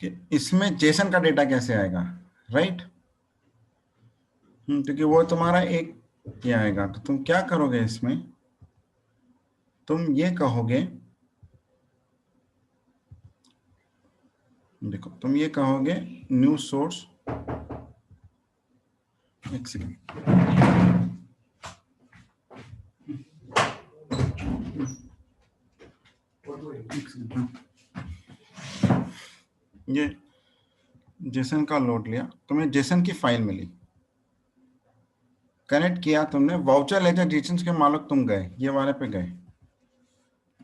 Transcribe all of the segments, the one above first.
कि इसमें जेसन का डेटा कैसे आएगा, राइट। क्योंकि वो तुम्हारा एक ये आएगा, तो तुम क्या करोगे इसमें, तुम ये कहोगे, देखो तुम ये कहोगे न्यू सोर्स, एक सेकेंड, ये जेसन का लोड लिया, तुम्हें जेसन की फाइल मिली, कनेक्ट किया तुमने, वाउचर लेजर जेसन के मालिक तुम गए, ये वाले पे गए,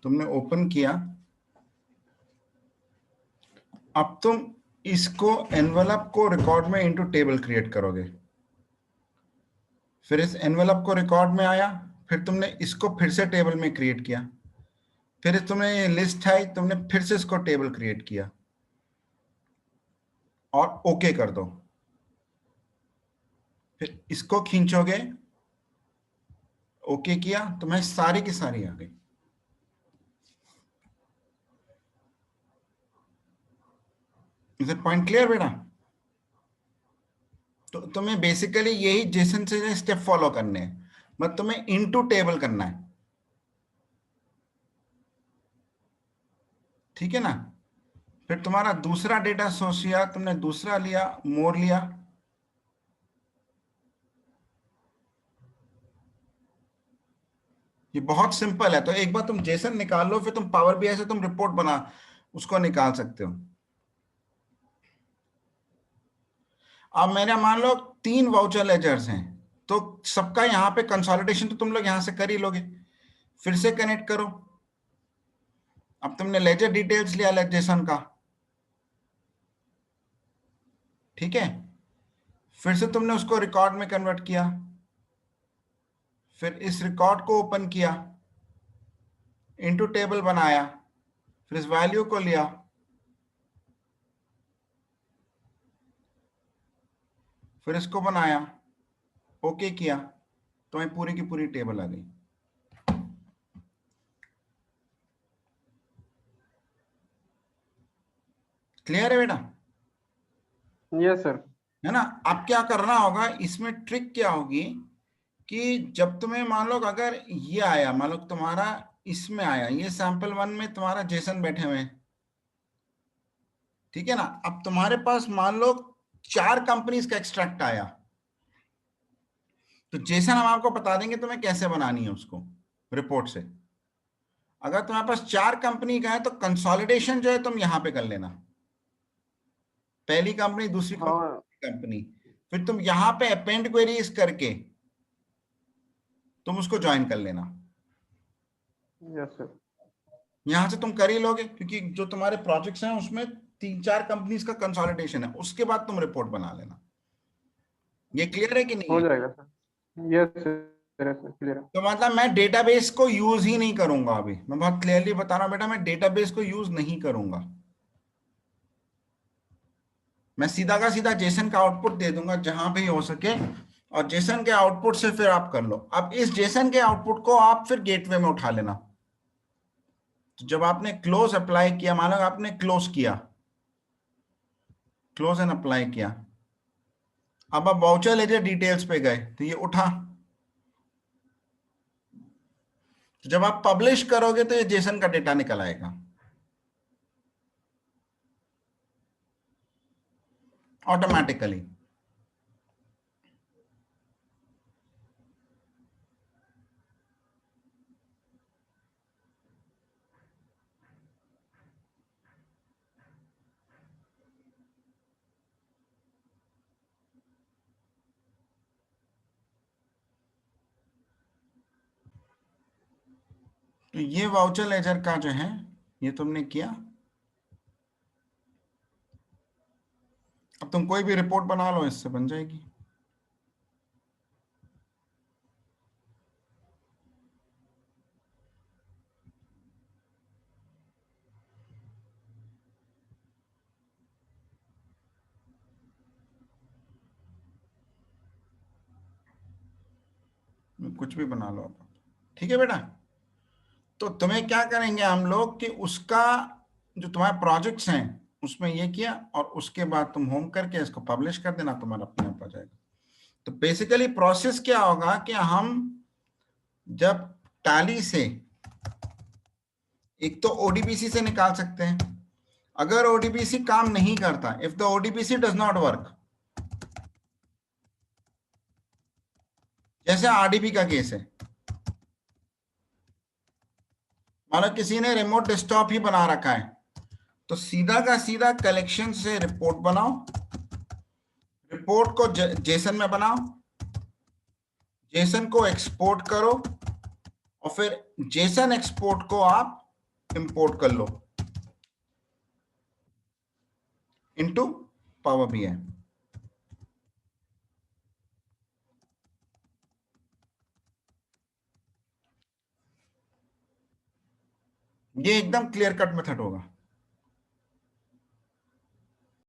तुमने ओपन किया। अब तुम इसको एनवेलप को रिकॉर्ड में इनटू टेबल क्रिएट करोगे, फिर इस एनवेलप को रिकॉर्ड में आया, फिर तुमने इसको फिर से टेबल में क्रिएट किया, फिर तुमने ये लिस्ट है, तुमने फिर से इसको टेबल क्रिएट किया और ओके कर दो, फिर इसको खींचोगे, ओके किया, तुम्हें सारी की सारी आ गई। इज इट पॉइंट क्लियर बेटा? तो तुम्हें बेसिकली यही जेसन से स्टेप फॉलो करने हैं, मतलब तुम्हें इनटू टेबल करना है, ठीक है ना। फिर तुम्हारा दूसरा डेटा सोर्स लिया तुमने, दूसरा लिया, मोर लिया, ये बहुत सिंपल है। तो एक बार तुम जेसन निकाल लो, फिर तुम पावर बीआई से तुम रिपोर्ट बना उसको निकाल सकते हो। अब मेरा मान लो 3 वाउचर लेजर्स हैं, तो सबका यहाँ पे कंसोलिडेशन तो तुम लोग यहाँ से कर ही लोगे, फिर से कनेक्ट करो। अब तुमने लेजर डिटेल्स लिया जेसन का, ठीक है, फिर से तुमने उसको रिकॉर्ड में कन्वर्ट किया, फिर इस रिकॉर्ड को ओपन किया, इनटू टेबल बनाया, फिर इस वैल्यू को लिया, फिर इसको बनाया, ओके किया, तो मैं पूरी की पूरी टेबल आ गई। क्लियर है बेटा? Yes sir. है ना। अब क्या करना होगा इसमें, ट्रिक क्या होगी कि जब तुम्हें मान लो अगर ये आया, मान लो तुम्हारा इसमें आया, ये सैंपल 1 में तुम्हारा जेसन बैठे हुए हैं, ठीक है ना। अब तुम्हारे पास मान लो 4 कंपनीज का एक्सट्रैक्ट आया, तो जेसन हम आपको बता देंगे तुम्हें कैसे बनानी है उसको रिपोर्ट से। अगर तुम्हारे पास 4 कंपनी का है तो कंसोलिडेशन जो है तुम यहां पे कर लेना, पहली कंपनी, दूसरी हाँ कंपनी, फिर तुम यहां पे अपेंड क्वेरीज करके तुम उसको ज्वाइन कर लेना। Yes sir. यहां से तुम कर ही लोगे, क्योंकि जो तुम्हारे प्रोजेक्ट्स हैं उसमें 3-4 कंपनीज का कंसोलिडेशन है, उसके बाद तुम रिपोर्ट बना लेना। ये क्लियर है कि नहीं हो है? जाएगा sir. Yes sir, yes sir, clear. तो मतलब मैं डेटाबेस को यूज ही नहीं करूंगा, अभी मैं बहुत क्लियरली बता रहा हूं बेटा, मैं डेटाबेस को यूज नहीं करूंगा, मैं सीधा का सीधा जेसन का आउटपुट दे दूंगा जहां भी हो सके, और जेसन के आउटपुट से फिर आप कर लो। अब इस जेसन के आउटपुट को आप फिर गेटवे में उठा लेना। तो जब आपने क्लोज अप्लाई किया, मानो आपने क्लोज किया, क्लोज एंड अप्लाई किया, अब आप वाउचर लेजर डिटेल्स पे गए तो ये उठा, तो जब आप पब्लिश करोगे तो ये जेसन का डेटा निकल आएगा ऑटोमेटिकली। तो ये वाउचर लेजर का जो है ये तुमने किया। अब तुम कोई भी रिपोर्ट बना लो, इससे बन जाएगी। कुछ भी बना लो आप, ठीक है बेटा। तो तुम्हें क्या करेंगे हम लोग कि उसका जो तुम्हारे प्रोजेक्ट्स हैं उसमें ये किया और उसके बाद तुम होम करके इसको पब्लिश कर देना, तुम्हारा अपने आप आ जाएगा। तो बेसिकली प्रोसेस क्या होगा कि हम जब टैली से एक तो ओडीबीसी से निकाल सकते हैं, अगर ओडीबीसी काम नहीं करता, if the ODBC does not work, जैसे आरडीबी का केस है, मानो किसी ने रिमोट डेस्कटॉप ही बना रखा है, तो सीधा का सीधा कलेक्शन से रिपोर्ट बनाओ, रिपोर्ट को जेसन में बनाओ, जेसन को एक्सपोर्ट करो और फिर जेसन एक्सपोर्ट को आप इंपोर्ट कर लो इनटू पावर बीआई। ये एकदम क्लियर कट मेथड होगा।